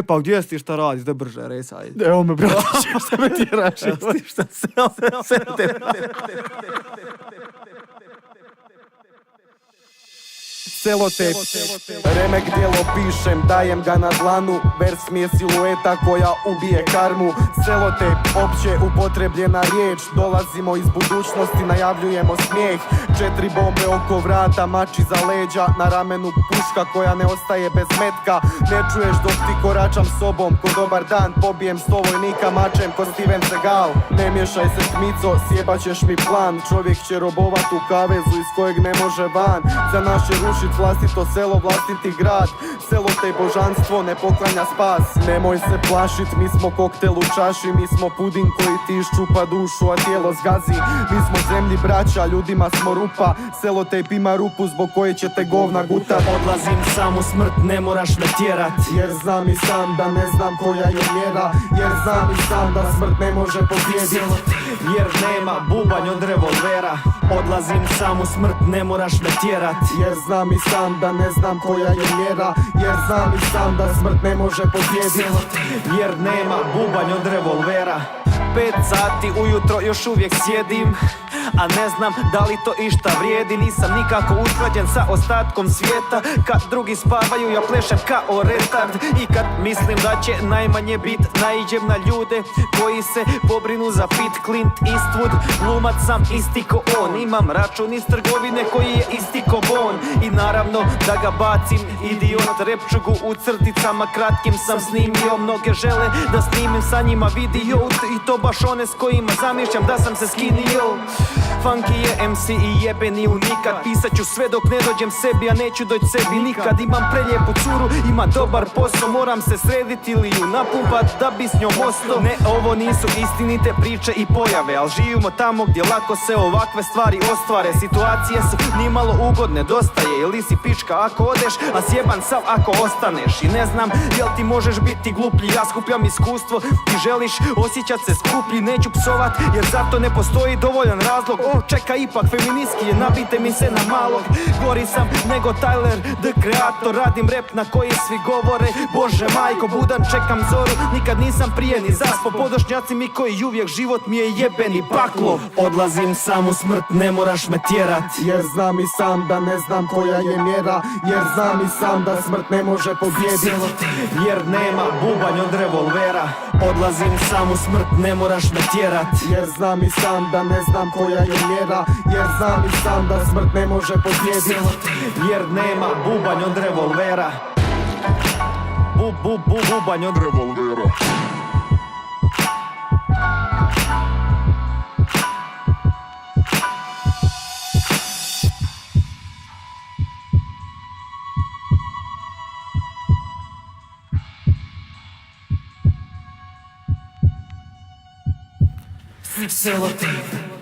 Pa gdje si, šta radiš, da brže, resaj. Evo me, brate, šta me tjeraš? Šta Selotejp, remek djelo pišem, dajem ga na dlanu. Vers mi je silueta koja ubije karmu. Selotejp, opće upotrebljena riječ. Dolazimo iz budućnosti, najavljujemo smijeh. 4 bombe oko vrata, mač iza leđa. Na ramenu puška koja ne ostaje bez metka. Ne čuješ dok ti koračam sobom. Ko dobar dan pobijem 100 vojnika mačem ko Steven Seagal. Ne miješaj se Mico, sjebat ćeš mi plan. Čovjek će robovat u kavezu iz kojeg ne može van. Za naše rušit vlastito selo, vlastiti grad. Selotejp božanstvo ne poklanja spas. Nemoj se plašit, mi smo koktel u čaši. Mi smo pudin koji ti iščupa dušu, a tijelo zgazi. Mi smo zemlji braća, ljudima smo rupa. Selotejp ima rupu zbog koje će te govna gutat. Odlazim sam u smrt, ne moraš me tjerat. Jer znam i sam da ne znam koja je mjera. Jer znam i sam da smrt ne može pobijedit. Jer nema bubanj od revolvera. Odlazim sam u smrt, ne moraš me tjerat. Jer znam i sam da ne znam koja je mjera. Jer znam i sam da smrt ne može pobijedit. Jer nema bubanj od revolvera. 5 sati ujutro još uvijek sjedim, a ne znam da li to išta vrijedi. Nisam nikako usklađen sa ostatkom svijeta. Kad drugi spavaju ja plešem kao retard. I kad mislim da će najmanje bit, naiđem na ljude koji se pobrinu za fit. Clint Eastwood, glumac sam isti ko on. Imam račun iz trgovine koji je isti ko bon. I naravno da ga bacim, idiot. Repčugu u crticama kratkim sam snimio. Mnoge žele da snimim sa njima video, i to baš one s kojima zamišljam da sam se skinio. Funky je MC i jebeni unikat. Pisat ću sve dok ne dođem sebi, a neću doći sebi nikad. Imam prelijepu curu, ima dobar posao. Moram se srediti ili ju napumpat da bi s njom ostao. Ne, ovo nisu istinite priče i pojave, ali živimo tamo gdje lako se ovakve stvari ostvare. Situacije su nimalo ugodne, dosta je. Ili si pička ako odeš, a sjeban sav ako ostaneš. I ne znam jel ti možeš biti gluplji. Ja skupljam iskustvo, ti želiš osjećat se skuplji. Neću psovat jer zato ne postoji dovoljan razlog. Čeka, ipak feministki je, nabite mi se na malog. Gori sam nego Tyler, the Creator. Radim rap na koji svi govore Bože majko, budan čekam zoru. Nikad nisam prije ni zaspo. Podošnjaci mi koji uvijek život mi je jebeni paklo. Odlazim sam u smrt, ne moraš me tjerat. Jer znam i sam da ne znam koja je mjera. Jer znam i sam da smrt ne može pobijedit. Jer nema bubanj od revolvera. Odlazim sam u smrt, ne moraš me tjerat. Jer znam i sam da ne znam koja je mjera. Jer znam i sam da smrt ne može pobijedit. Jer nema bubanj od revolvera. Bubanj od revolvera. Selotejp.